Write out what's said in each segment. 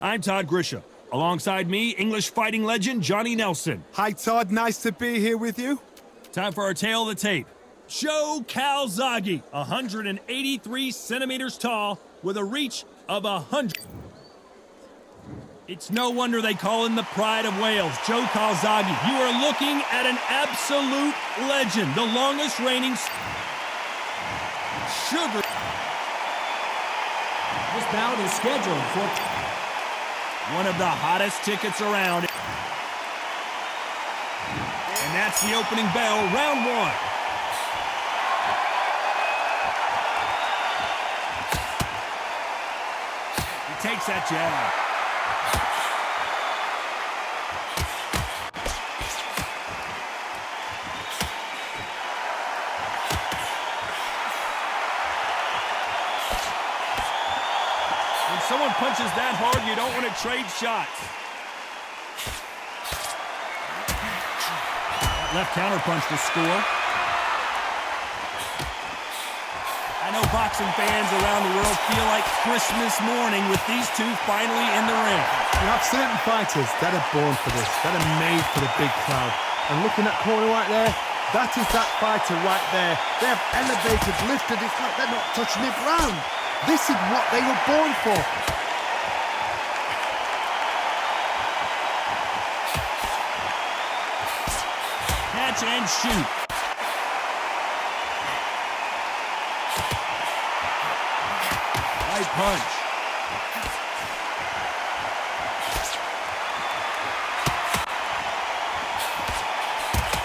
I'm Todd Grisham. Alongside me, English fighting legend Johnny Nelson. Hi, Todd. Nice to be here with you. Time for our tale of the tape. Joe Calzaghe, 183 centimeters tall, with a reach of 100. It's no wonder they call him the pride of Wales. Joe Calzaghe, you are looking at an absolute legend. The longest reigning sugar. This bout is scheduled for one of the hottest tickets around. And that's the opening bell, round one. He takes that jab. When someone punches that hard, you don't want to trade shots. That left counterpunch to score. I know boxing fans around the world feel like Christmas morning with these two finally in the ring. You have certain fighters that are born for this, that are made for the big crowd. And looking at corner right there, that is that fighter right there. They have elevated, lifted, it's like they're not touching the ground. This is what they were born for. Catch and shoot. Right punch.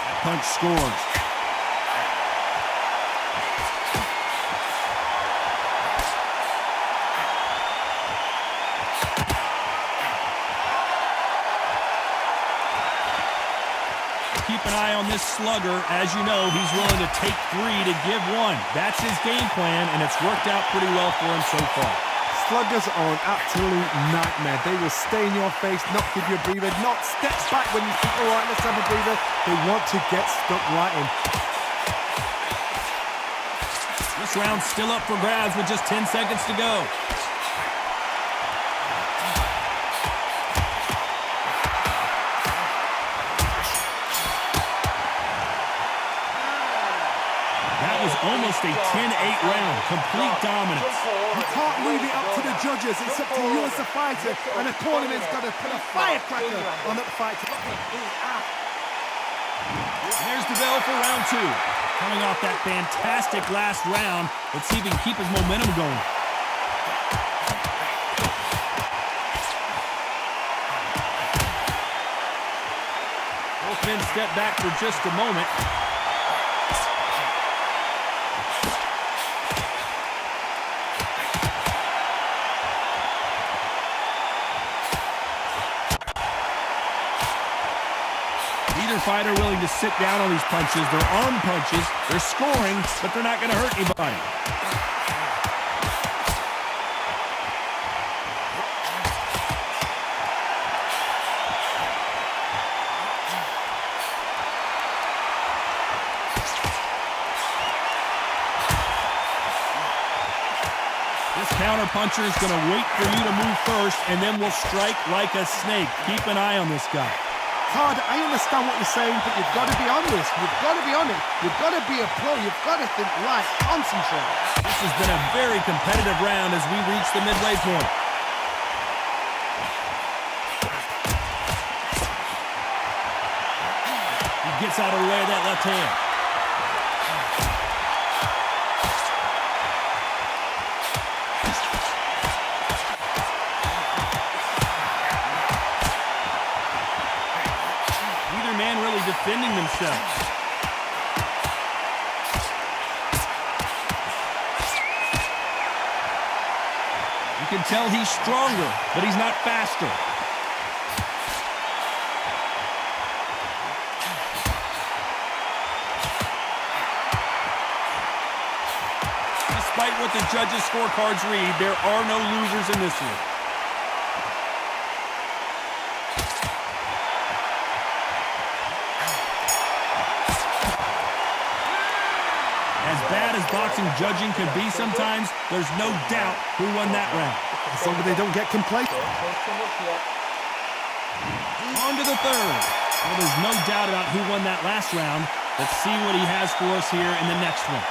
That punch scores. Keep an eye on this slugger. As you know, he's willing to take three to give one. That's his game plan, and it's worked out pretty well for him so far. Sluggers are an absolute nightmare. They will stay in your face, not give you a breather, not step back when you think, all right, let's have a breather. They want to get stuck right in. This round's still up for grabs with just 10 seconds to go. That was almost a 10-8 round, complete dominance. You can't leave it up to the judges. It's up to you as the fighter, and the tournament's got to put a firecracker on that fighter. There's the bell for round two. Coming off that fantastic last round, let's see if he can keep his momentum going. Both men step back for just a moment. Neither fighter willing to sit down on these punches. They're arm punches. They're scoring, but they're not going to hurt anybody. This counter puncher is going to wait for you to move first, and then will strike like a snake. Keep an eye on this guy. Todd, I understand what you're saying, but you've got to be honest. You've got to be honest. You've got to be a pro. You've got to think right. Concentrate. This has been a very competitive round as we reach the midway point. He gets out of the way of that left hand. Man really defending themselves. You can tell he's stronger, but he's not faster. Despite what the judges' scorecards read, there are no losers in this one. As bad as boxing judging can be sometimes, there's no doubt who won that round. As long as they don't get complacent. On to the third. Well, there's no doubt about who won that last round. Let's see what he has for us here in the next one.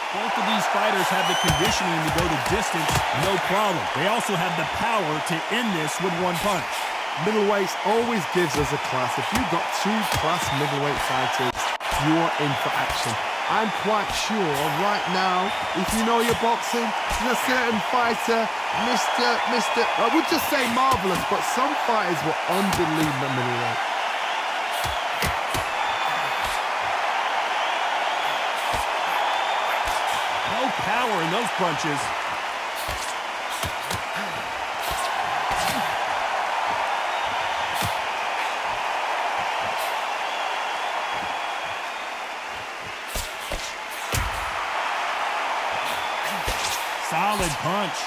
Both of these fighters have the conditioning to go the distance, no problem. They also have the power to end this with one punch. Middleweights always gives us a class. If you've got two class middleweight fighters, you're in for action. I'm quite sure right now, if you know your boxing, there's a certain fighter, I would just say marvelous, but some fighters were unbelievable middleweight. No power in those punches. Solid punch.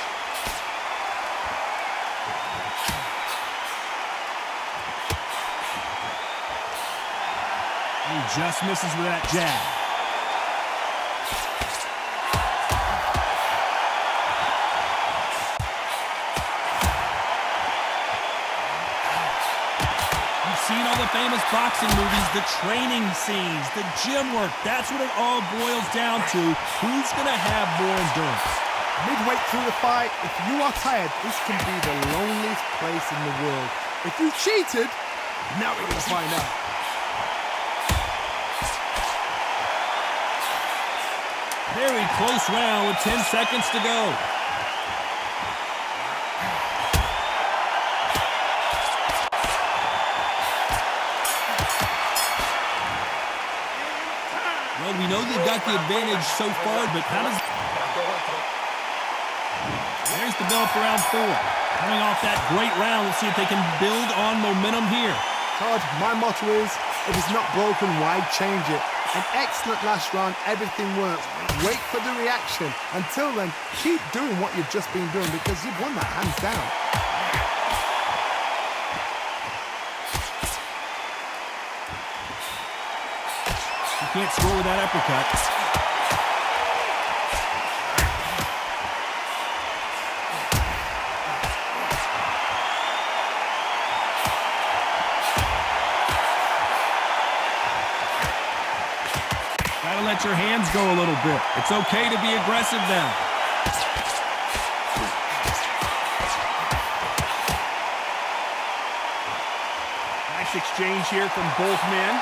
He just misses with that jab. You've seen all the famous boxing movies, the training scenes, the gym work. That's what it all boils down to. Who's going to have more endurance? Midway through the fight, if you are tired, this can be the loneliest place in the world. If you cheated, now we're going to find out. Very close round with 10 seconds to go. Well, we know they've got the advantage so far, but how does... There's the bell for round 4. Coming off that great round, let's see if they can build on momentum here. Todd, my motto is, if it's not broken, why change it? An excellent last round, everything works. Wait for the reaction. Until then, keep doing what you've just been doing because you've won that hands down. You can't score with that uppercut. Gotta let your hands go a little bit. It's okay to be aggressive now. Nice exchange here from both men.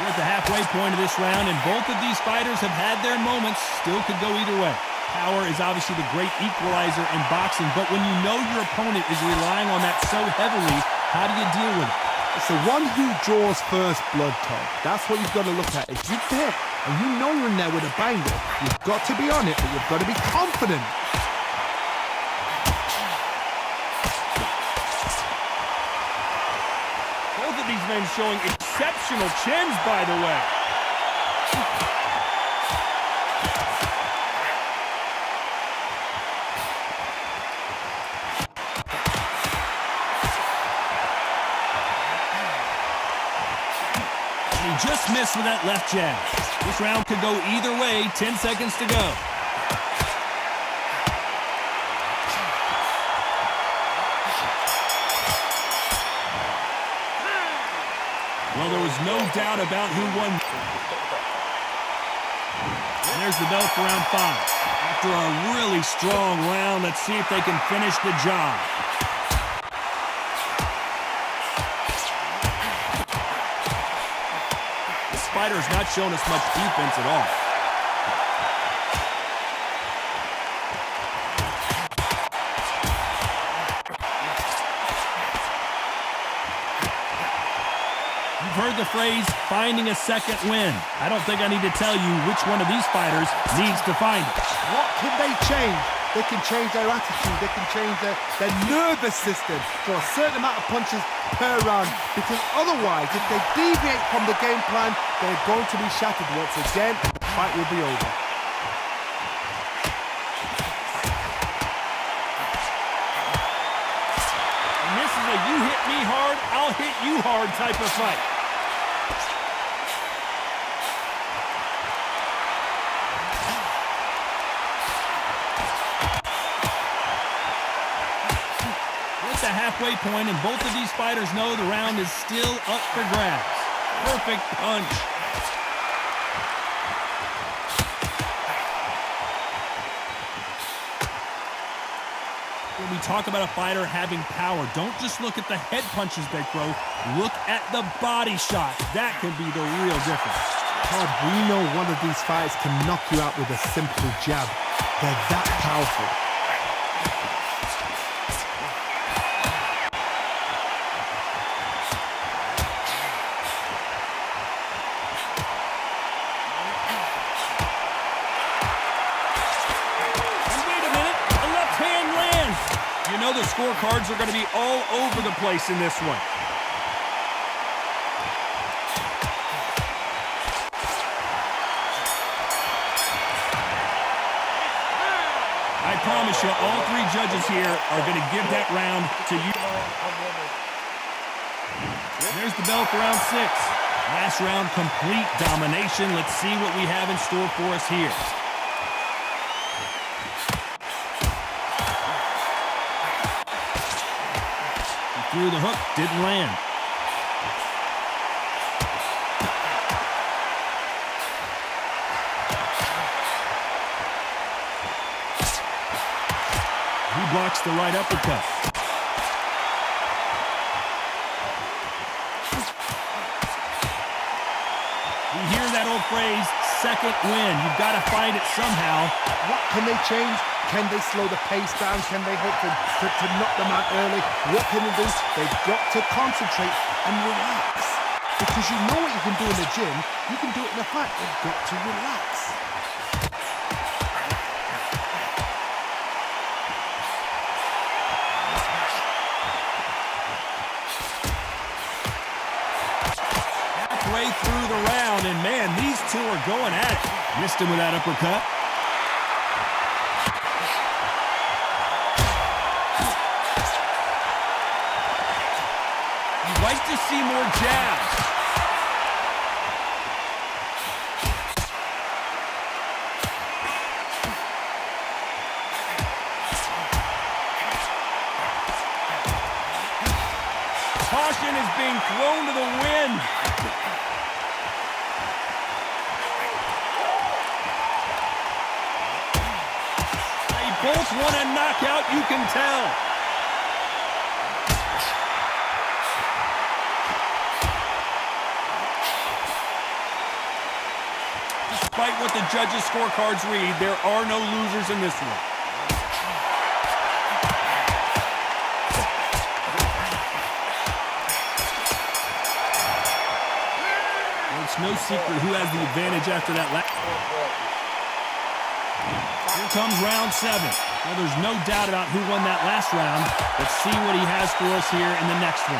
We're at the halfway point of this round, and both of these fighters have had their moments. Still could go either way. Power is obviously the great equalizer in boxing, but when you know your opponent is relying on that so heavily, how do you deal with it? It's the one who draws first blood, Todd. That's what you've got to look at. If you're there and you know you're in there with a banger, you've got to be on it, but you've got to be confident. Both of these men showing exceptional chins, by the way. He just missed with that left jab. This round could go either way. 10 seconds to go. Well, there was no doubt about who won. And there's the bell for round 5. After a really strong round, let's see if they can finish the job. This fighter has not shown us much defense at all. You've heard the phrase, finding a second win. I don't think I need to tell you which one of these fighters needs to find it. What can they change? They can change their attitude. They can change their nervous system. For a certain amount of punches, per round, because otherwise, if they deviate from the game plan, they're going to be shattered once again, and the fight will be over. And this is a you hit me hard, I'll hit you hard type of fight. The halfway point, and both of these fighters know the round is still up for grabs. Perfect punch. When we talk about a fighter having power, don't just look at the head punches they throw. Look at the body shots. That can be the real difference. Todd, we know one of these fighters can knock you out with a simple jab. They're that powerful. You know the scorecards are going to be all over the place in this one. I promise you, all three judges here are going to give that round to you. There's the bell for round 6. Last round, complete domination. Let's see what we have in store for us here. Through the hook, didn't land. He blocks the right uppercut. You hear that old phrase, second win. You've got to find it somehow. What can they change? Can they slow the pace down? Can they hope to knock them out early? What can they do? They've got to concentrate and relax. Because you know what you can do in the gym, you can do it in the fight. You've got to relax. Halfway through the round, and man, these two are going at it. Missed him with that uppercut. Like to see more jabs. Caution is being thrown to the wind. They both want a knockout, you can tell. Despite what the judges' scorecards read, there are no losers in this one. Well, it's no secret who has the advantage after that last. Here comes round 7. Well, there's no doubt about who won that last round. Let's see what he has for us here in the next one.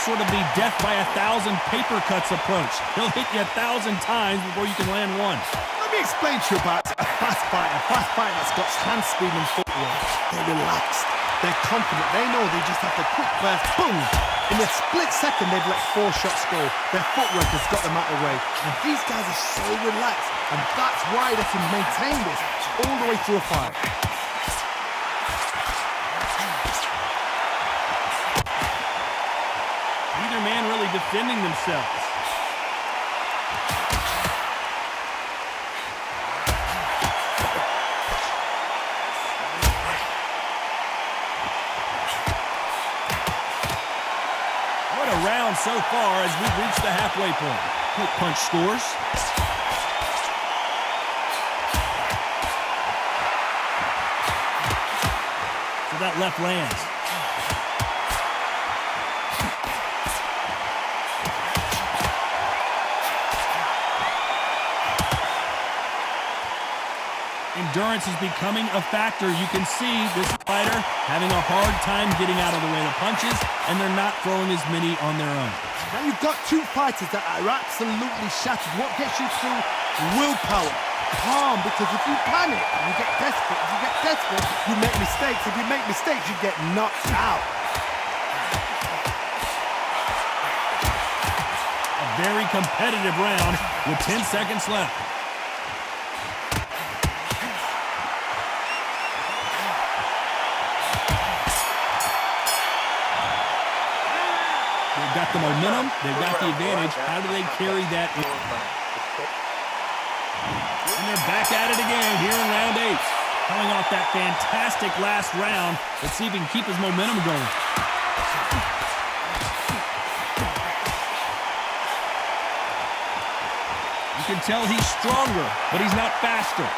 Sort of the death by 1,000 paper cuts approach. He'll hit you 1,000 times before you can land one. Let me explain to you about a fast fighter that's got hand speed and footwork. They're relaxed. They're confident. They know they just have to quick burst, boom. In a split second, they've let 4 shots go. Their footwork has got them out of the way. And these guys are so relaxed. And that's why they can maintain this all the way through a fight. Neither man really defending themselves. What a round so far as we've reached the halfway point. Quick punch scores. So that left lands. endurance is becoming a factor. You can see this fighter having a hard time getting out of the way of punches, and they're not throwing as many on their own. Now you've got two fighters that are absolutely shattered. What gets you through? Willpower. Calm, because if you panic, you get desperate. If you get desperate, you make mistakes. If you make mistakes, you get knocked out. A very competitive round with 10 seconds left. They've got the momentum, they've got the advantage. How do they carry that in? And they're back at it again here in round 8. Coming off that fantastic last round. Let's see if he can keep his momentum going. You can tell he's stronger, but he's not faster.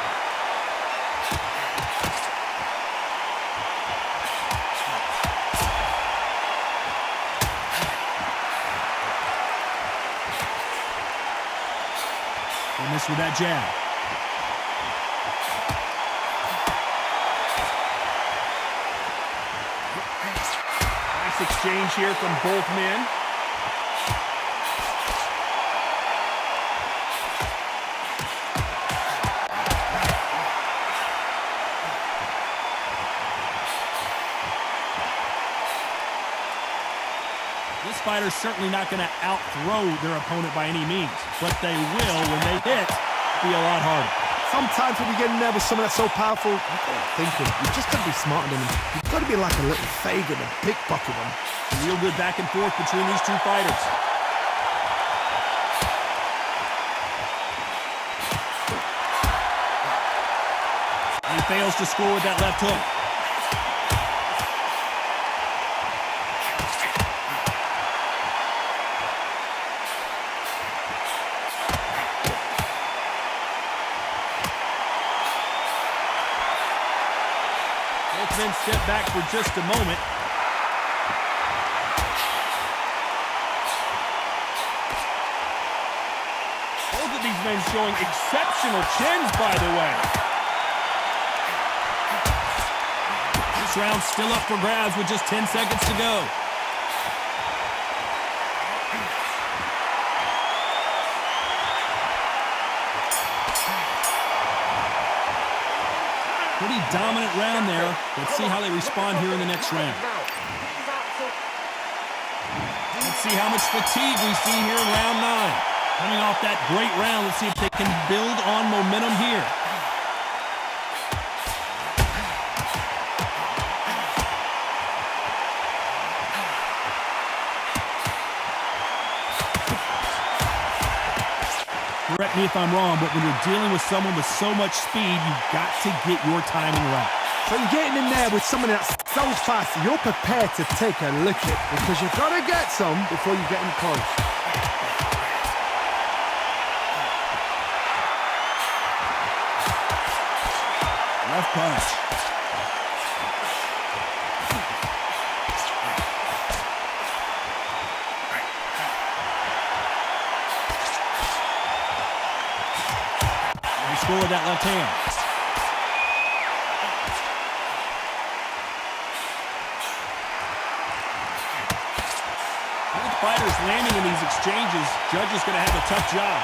They missed with that jab. Nice exchange here from both men. This fighter's certainly not going to out-throw their opponent by any means, but they will, when they hit, be a lot harder. Sometimes when you get in there with someone that's so powerful, thinking, you've just got to be smarter than them. You've got to be like a little Fagin and pickpocket them. Real good back and forth between these two fighters. He fails to score with that left hook. Both men step back for just a moment. Both of these men showing exceptional chins, by the way. This round's still up for grabs with just 10 seconds to go. Pretty dominant round there. Let's see how they respond here in the next round. Let's see how much fatigue we see here in round 9. Coming off that great round, let's see if they can build on momentum here. Correct me if I'm wrong, but when you're dealing with someone with so much speed, you've got to get your timing right. So you're getting in there with someone that's so fast, you're prepared to take a licking because you've got to get some before you get in close. Left punch. Score with that left hand. Both fighters landing in these exchanges. Judge is going to have a tough job.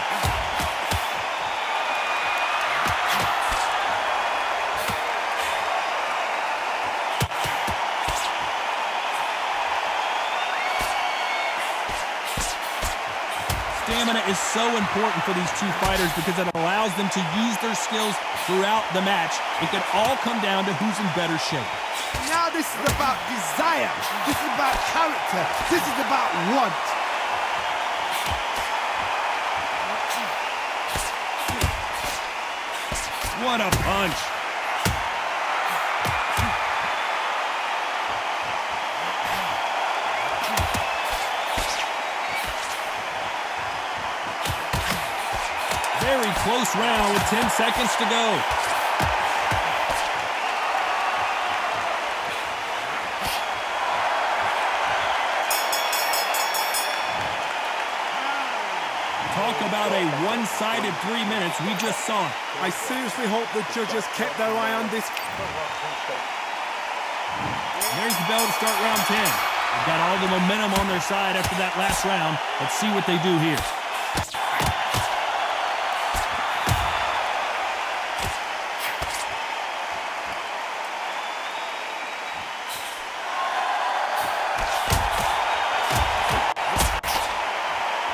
Stamina is so important for these two fighters because it allows them to use their skills throughout the match. It can all come down to who's in better shape. Now this is about desire. This is about character. This is about want. What a punch. Very close round with 10 seconds to go. Talk about out a one-sided 3 minutes. We just saw it. I seriously hope the judges kept their eye on this. There's the bell to start round 10. They've got all the momentum on their side after that last round. Let's see what they do here.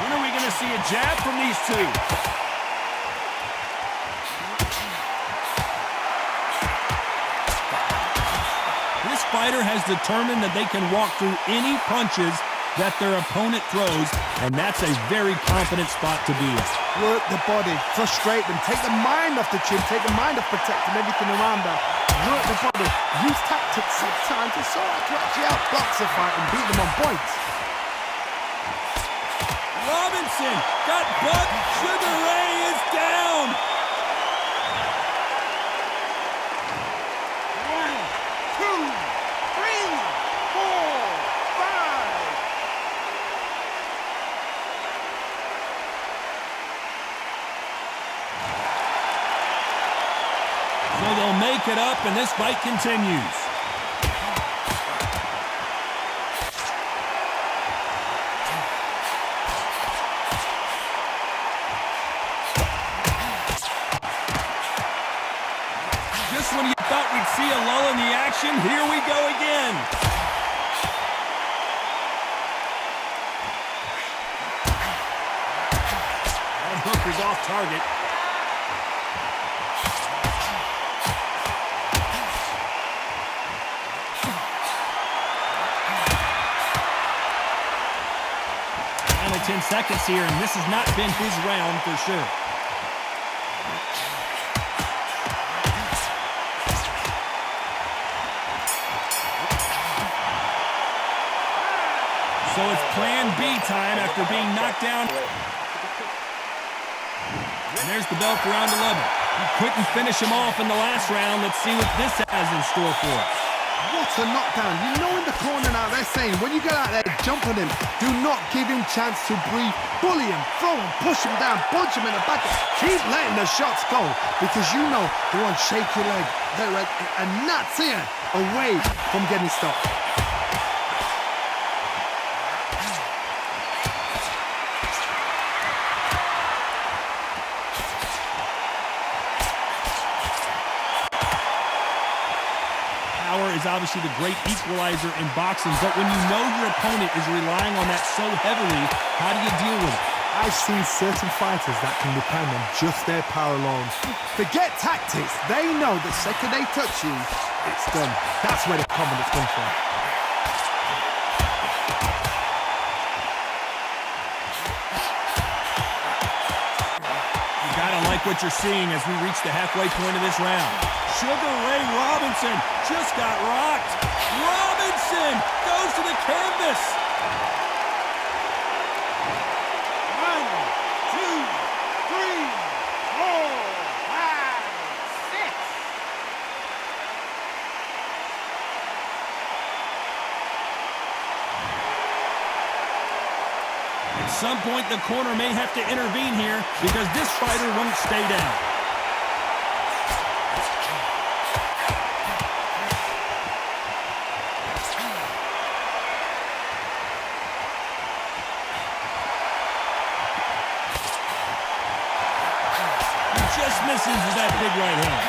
When are we going to see a jab from these two? This fighter has determined that they can walk through any punches that their opponent throws, and that's a very confident spot to be in. Work the body, frustrate them, take the mind off the chin, take the mind off protecting everything around that. Work the body, use tactics sometimes to sort of actually outbox a fight and beat them on points. Robinson got bucked. Sugar Ray is down. So they'll make it up, and this fight continues. Just when you thought we'd see a lull in the action, here we go again. That hook is off target. Final 10 seconds here, and this has not been his round for sure. So it's plan B time after being knocked down. And there's the bell for round 11. He couldn't finish him off in the last round. Let's see what this has in store for us. What a knockdown. You know in the corner now they're saying when you get out there, jump on him. Do not give him chance to breathe. Bully him, throw him, push him down, punch him in the back. Keep letting the shots go because you know they want to shake your leg. And that's here away from getting stopped. Is obviously the great equalizer in boxing, but when you know your opponent is relying on that so heavily, how do you deal with it? I've seen certain fighters that can depend on just their power alone. Forget tactics. They know the second they touch you, it's done. That's where the confidence comes from. You gotta like what you're seeing as we reach the halfway point of this round. Sugar Ray Robinson just got rocked. Robinson goes to the canvas. 1, 2, 3, 4, 5, 6. At some point, the corner may have to intervene here because this fighter won't stay down. Misses with that big right hand.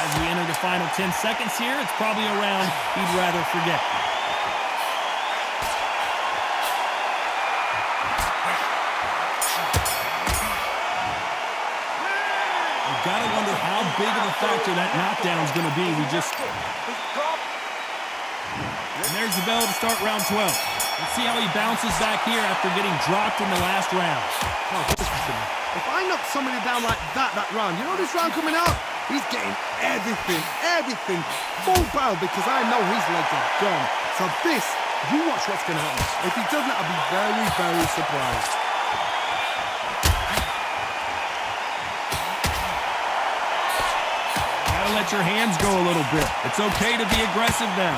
As we enter the final 10 seconds here, it's probably a round he'd rather forget. You've got to wonder how big of a factor that knockdown is going to be. And there's the bell to start round 12. Let's see how he bounces back here after getting dropped in the last round. Oh, listen to me. If I knock somebody down like that round, you know this round coming out? He's getting everything full barrel because I know his legs are gone. So this, you watch what's going to happen. If he doesn't, I'll be very, very surprised. Gotta let your hands go a little bit. It's okay to be aggressive now.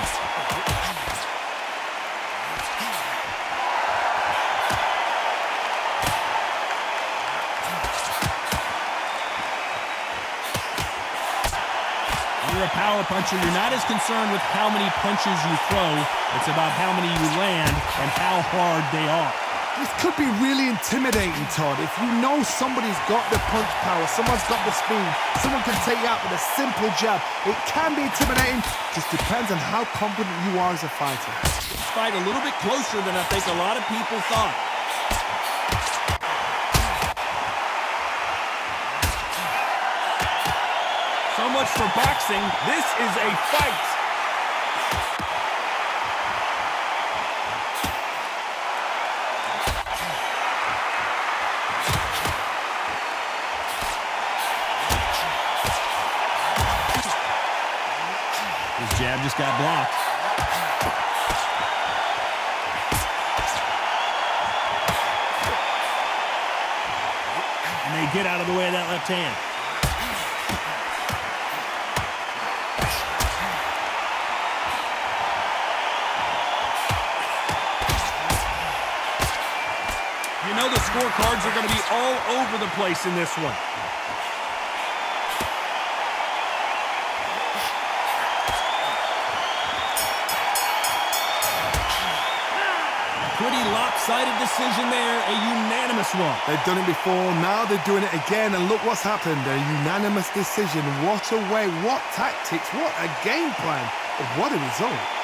you're a power puncher, you're not as concerned with how many punches you throw. It's about how many you land and how hard they are. This could be really intimidating, Todd. If you know somebody's got the punch power, someone's got the speed, someone can take you out with a simple jab, it can be intimidating. Just depends on how confident you are as a fighter. This fight a little bit closer than I think a lot of people thought. So much for boxing. This is a fight. His jab just got blocked. And they get out of the way of that left hand. You know the scorecards are going to be all over the place in this one. Pretty lopsided decision there, a unanimous one. They've done it before, now they're doing it again, and look what's happened. A unanimous decision. What a way, what tactics, what a game plan. What a result.